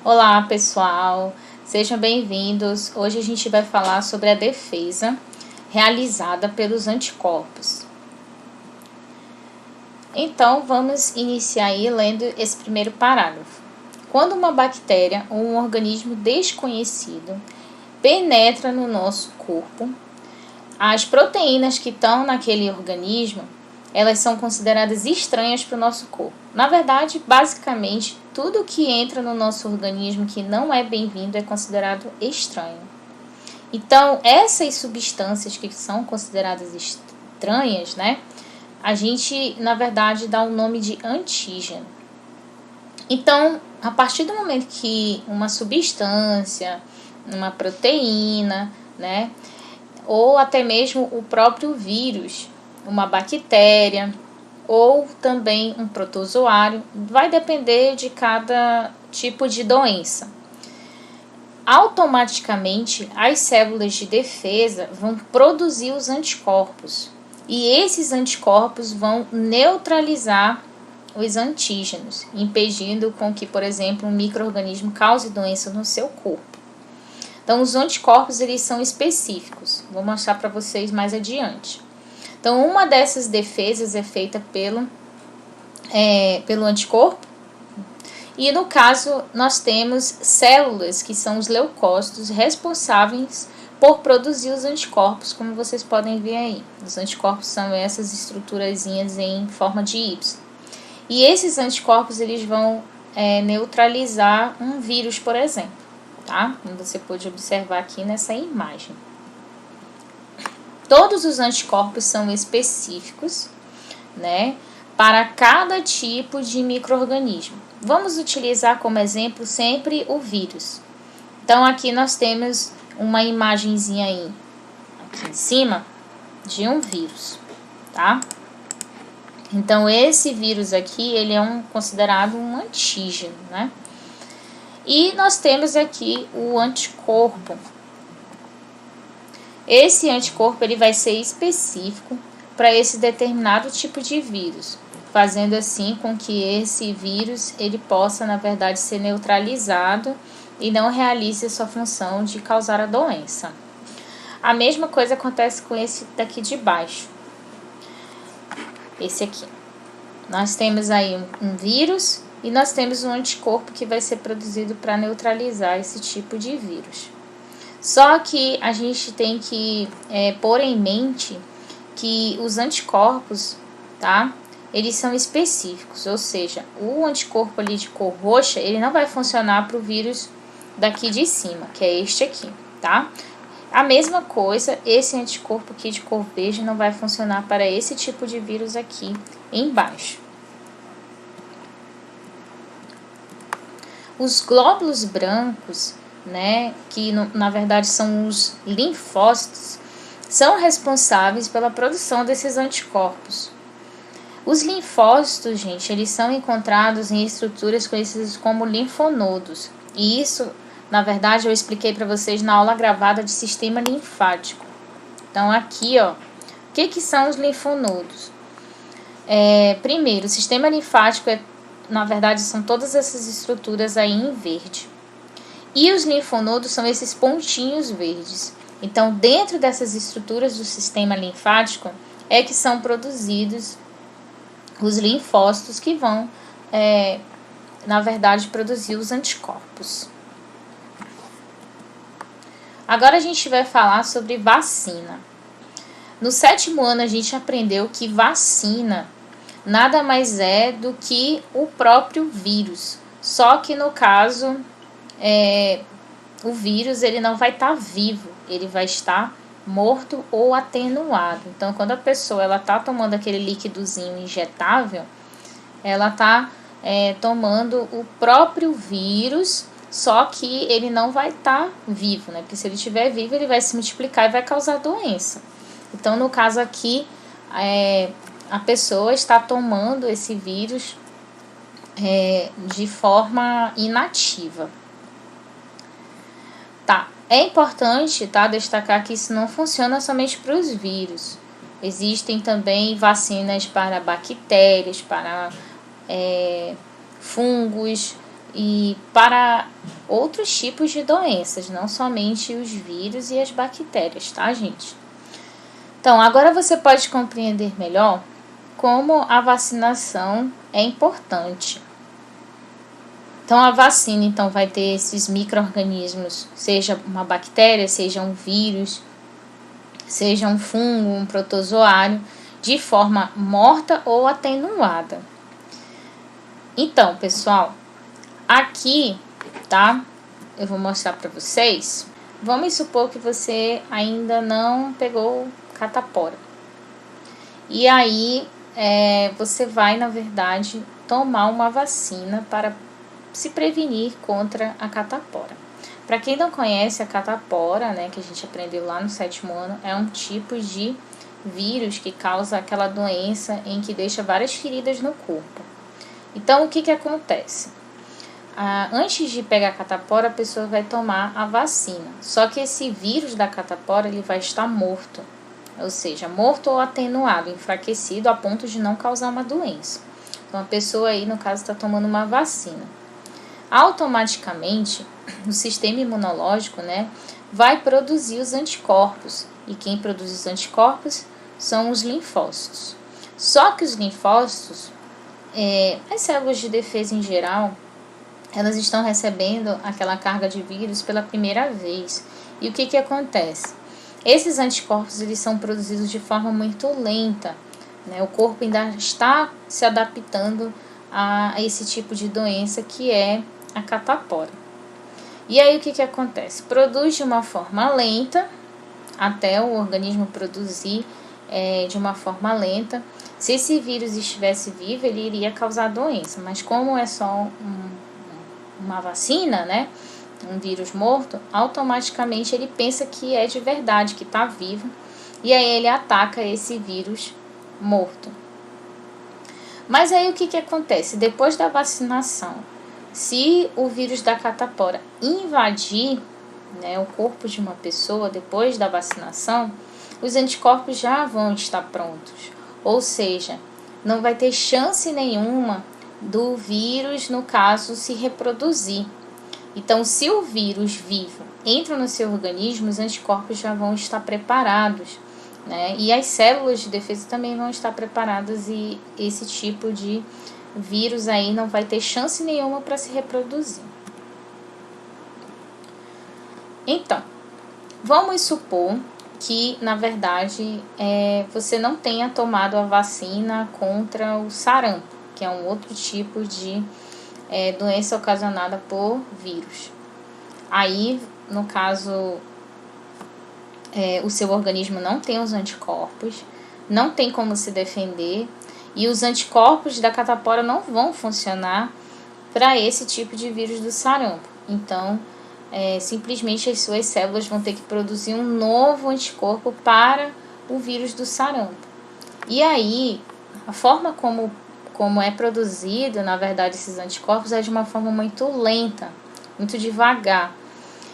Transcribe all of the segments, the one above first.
Olá pessoal, sejam bem-vindos. Hoje a gente vai falar sobre a defesa realizada pelos anticorpos. Então vamos iniciar aí lendo esse primeiro parágrafo. Quando uma bactéria ou um organismo desconhecido penetra no nosso corpo, as proteínas que estão naquele organismo, elas são consideradas estranhas para o nosso corpo. Na verdade, basicamente, tudo que entra no nosso organismo que não é bem-vindo é considerado estranho. Então, essas substâncias que são consideradas estranhas, né? A gente, na verdade, dá o nome de antígeno. Então, a partir do momento que uma substância, uma proteína, né? Ou até mesmo o próprio vírus, uma bactéria ou também um protozoário, vai depender de cada tipo de doença. Automaticamente, as células de defesa vão produzir os anticorpos e esses anticorpos vão neutralizar os antígenos, impedindo com que, por exemplo, um micro-organismo cause doença no seu corpo. Então, os anticorpos eles são específicos. Vou mostrar para vocês mais adiante. Então, uma dessas defesas é feita pelo anticorpo. E, no caso, nós temos células, que são os leucócitos, responsáveis por produzir os anticorpos, como vocês podem ver aí. Os anticorpos são essas estruturazinhas em forma de Y. E esses anticorpos eles vão neutralizar um vírus, por exemplo. Tá? Como você pode observar aqui nessa imagem. Todos os anticorpos são específicos, né, para cada tipo de micro-organismo. Vamos utilizar como exemplo sempre o vírus. Então, aqui nós temos uma imagenzinha aí, aqui em cima, de um vírus, tá? Então, esse vírus aqui, ele é considerado um antígeno, né? E nós temos aqui o anticorpo. Esse anticorpo ele vai ser específico para esse determinado tipo de vírus, fazendo assim com que esse vírus ele possa, na verdade, ser neutralizado e não realize a sua função de causar a doença. A mesma coisa acontece com esse daqui de baixo. Esse aqui. Nós temos aí um vírus e nós temos um anticorpo que vai ser produzido para neutralizar esse tipo de vírus. Só que a gente tem que pôr em mente que os anticorpos, tá? Eles são específicos, ou seja, o anticorpo ali de cor roxa, ele não vai funcionar para o vírus daqui de cima, que é este aqui, tá? A mesma coisa, esse anticorpo aqui de cor verde não vai funcionar para esse tipo de vírus aqui embaixo. Os glóbulos brancos, né, que na verdade são os linfócitos, são responsáveis pela produção desses anticorpos. Os linfócitos, gente, eles são encontrados em estruturas conhecidas como linfonodos. E isso, na verdade, eu expliquei para vocês na aula gravada de sistema linfático. Então, aqui, ó, o que são os linfonodos? Primeiro, o sistema linfático na verdade, são todas essas estruturas aí em verde. E os linfonodos são esses pontinhos verdes. Então, dentro dessas estruturas do sistema linfático é que são produzidos os linfócitos que vão, na verdade, produzir os anticorpos. Agora a gente vai falar sobre vacina. No 7º ano a gente aprendeu que vacina nada mais é do que o próprio vírus. Só que no caso, o vírus ele não vai estar vivo, ele vai estar morto ou atenuado. Então, quando a pessoa ela está tomando aquele líquidozinho injetável, ela está tomando o próprio vírus, só que ele não vai estar vivo, né? Porque se ele estiver vivo, ele vai se multiplicar e vai causar doença. Então, no caso aqui, a pessoa está tomando esse vírus de forma inativa. Tá, é importante destacar que isso não funciona somente para os vírus. Existem também vacinas para bactérias, para fungos, e para outros tipos de doenças, não somente os vírus e as bactérias, tá, gente? Então, agora você pode compreender melhor como a vacinação é importante. Então, a vacina vai ter esses micro-organismos, seja uma bactéria, seja um vírus, seja um fungo, um protozoário, de forma morta ou atenuada. Então, pessoal, aqui, tá? Eu vou mostrar para vocês. Vamos supor que você ainda não pegou catapora. E aí, você vai, na verdade, tomar uma vacina para se prevenir contra a catapora. Para quem não conhece, a catapora, né, que a gente aprendeu lá no 7º ano, é um tipo de vírus que causa aquela doença em que deixa várias feridas no corpo. Então, o que acontece? Antes de pegar a catapora, a pessoa vai tomar a vacina. Só que esse vírus da catapora ele vai estar morto, ou seja, morto ou atenuado, enfraquecido a ponto de não causar uma doença. Então, a pessoa aí, no caso, está tomando uma vacina. Automaticamente, o sistema imunológico, né, vai produzir os anticorpos. E quem produz os anticorpos são os linfócitos. Só que os linfócitos, as células de defesa em geral, elas estão recebendo aquela carga de vírus pela primeira vez. E o que acontece? Esses anticorpos eles são produzidos de forma muito lenta, né? O corpo ainda está se adaptando a esse tipo de doença que é a catapora. E aí o que acontece? Produz de uma forma lenta, até o organismo produzir de uma forma lenta. Se esse vírus estivesse vivo, ele iria causar doença, mas como é só uma vacina, né, um vírus morto, automaticamente ele pensa que é de verdade, que está vivo, e aí ele ataca esse vírus morto. Mas aí o que acontece? Depois da vacinação, se o vírus da catapora invadir, né, o corpo de uma pessoa depois da vacinação, os anticorpos já vão estar prontos. Ou seja, não vai ter chance nenhuma do vírus, no caso, se reproduzir. Então, se o vírus vivo entra no seu organismo, os anticorpos já vão estar preparados, né? E as células de defesa também vão estar preparadas e esse tipo de vírus aí não vai ter chance nenhuma para se reproduzir. Então, vamos supor que, na verdade, você não tenha tomado a vacina contra o sarampo, que é um outro tipo de doença ocasionada por vírus. Aí, no caso, o seu organismo não tem os anticorpos, não tem como se defender, e os anticorpos da catapora não vão funcionar para esse tipo de vírus do sarampo. Então, simplesmente as suas células vão ter que produzir um novo anticorpo para o vírus do sarampo. E aí, a forma como é produzido, na verdade, esses anticorpos é de uma forma muito lenta, muito devagar.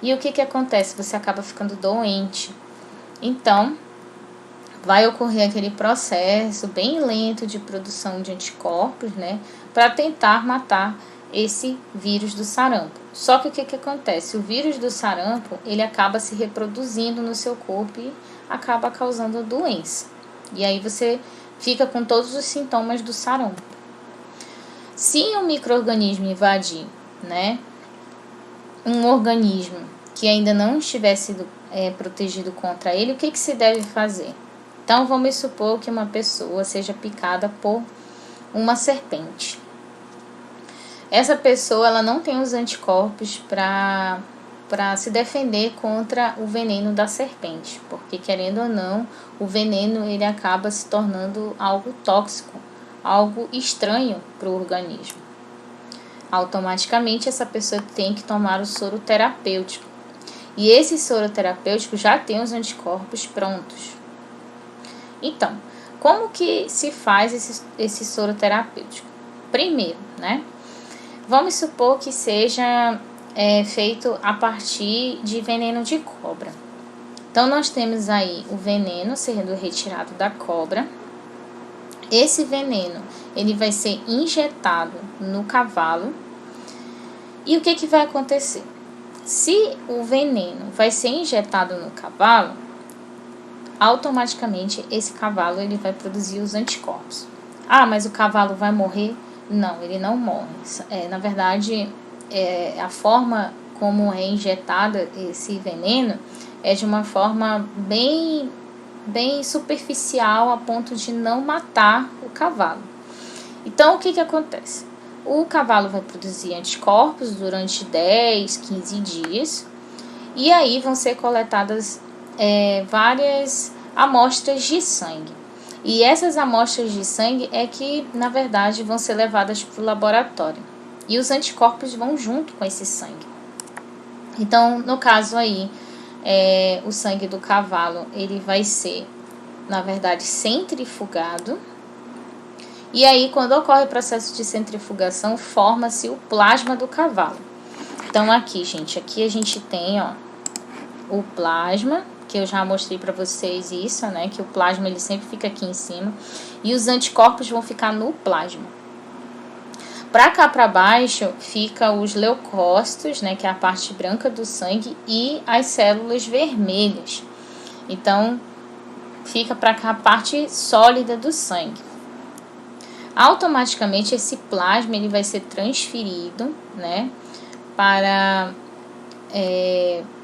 E o que acontece? Você acaba ficando doente. Então, vai ocorrer aquele processo bem lento de produção de anticorpos, né, para tentar matar esse vírus do sarampo. Só que o que acontece? O vírus do sarampo, ele acaba se reproduzindo no seu corpo e acaba causando doença. E aí você fica com todos os sintomas do sarampo. Se um micro-organismo invadir, né, um organismo que ainda não estiver sido protegido contra ele, o que se deve fazer? Então, vamos supor que uma pessoa seja picada por uma serpente. Essa pessoa ela não tem os anticorpos para se defender contra o veneno da serpente, porque, querendo ou não, o veneno ele acaba se tornando algo tóxico, algo estranho para o organismo. Automaticamente, essa pessoa tem que tomar o soro terapêutico. E esse soro terapêutico já tem os anticorpos prontos. Então, como que se faz esse soro terapêutico? Primeiro, né? Vamos supor que seja feito a partir de veneno de cobra. Então, nós temos aí o veneno sendo retirado da cobra. Esse veneno, ele vai ser injetado no cavalo. E o que vai acontecer? Se o veneno vai ser injetado no cavalo, automaticamente esse cavalo ele vai produzir os anticorpos. Ah, mas o cavalo vai morrer? Não, ele não morre. Na verdade, a forma como é injetada esse veneno é de uma forma bem superficial, a ponto de não matar o cavalo. Então, o que acontece? O cavalo vai produzir anticorpos durante 10, 15 dias, e aí vão ser coletadas várias amostras de sangue. E essas amostras de sangue é que, na verdade, vão ser levadas para o laboratório. E os anticorpos vão junto com esse sangue. Então, no caso aí, o sangue do cavalo, ele vai ser, na verdade, centrifugado. E aí, quando ocorre o processo de centrifugação, forma-se o plasma do cavalo. Então, aqui, gente, aqui a gente tem, ó, o plasma, que eu já mostrei para vocês isso, né? Que o plasma, ele sempre fica aqui em cima. E os anticorpos vão ficar no plasma. Para cá para baixo, fica os leucócitos, né? Que é a parte branca do sangue, e as células vermelhas. Então, fica para cá a parte sólida do sangue. Automaticamente esse plasma ele vai ser transferido, né, para,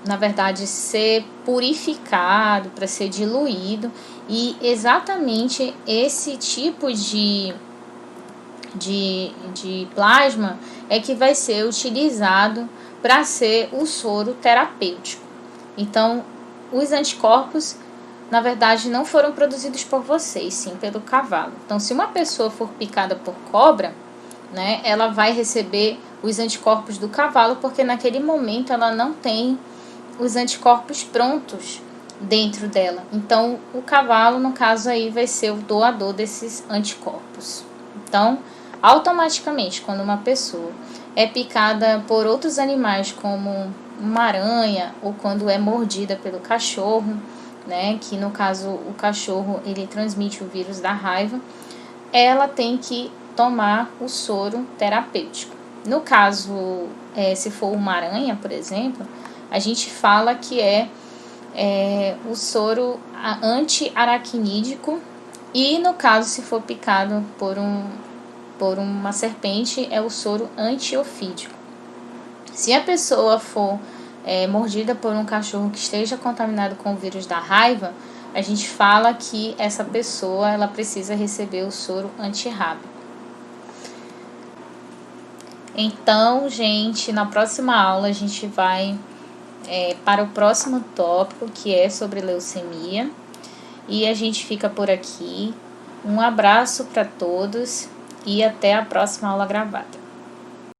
na verdade, ser purificado, para ser diluído, e exatamente esse tipo de plasma é que vai ser utilizado para ser o soro terapêutico. Então, os anticorpos, na verdade, não foram produzidos por vocês, sim pelo cavalo. Então, se uma pessoa for picada por cobra, né, ela vai receber os anticorpos do cavalo, porque naquele momento ela não tem os anticorpos prontos dentro dela. Então, o cavalo, no caso aí, vai ser o doador desses anticorpos. Então, automaticamente, quando uma pessoa é picada por outros animais, como uma aranha, ou quando é mordida pelo cachorro, né, que no caso o cachorro ele transmite o vírus da raiva, ela tem que tomar o soro terapêutico. No caso, se for uma aranha, por exemplo, a gente fala que é o soro anti-aracnídico, e no caso, se for picado por uma serpente, é o soro antiofídico. Se a pessoa for mordida por um cachorro que esteja contaminado com o vírus da raiva, a gente fala que essa pessoa ela precisa receber o soro antirrábico. Então, gente, na próxima aula a gente vai para o próximo tópico, que é sobre leucemia. E a gente fica por aqui. Um abraço para todos e até a próxima aula gravada.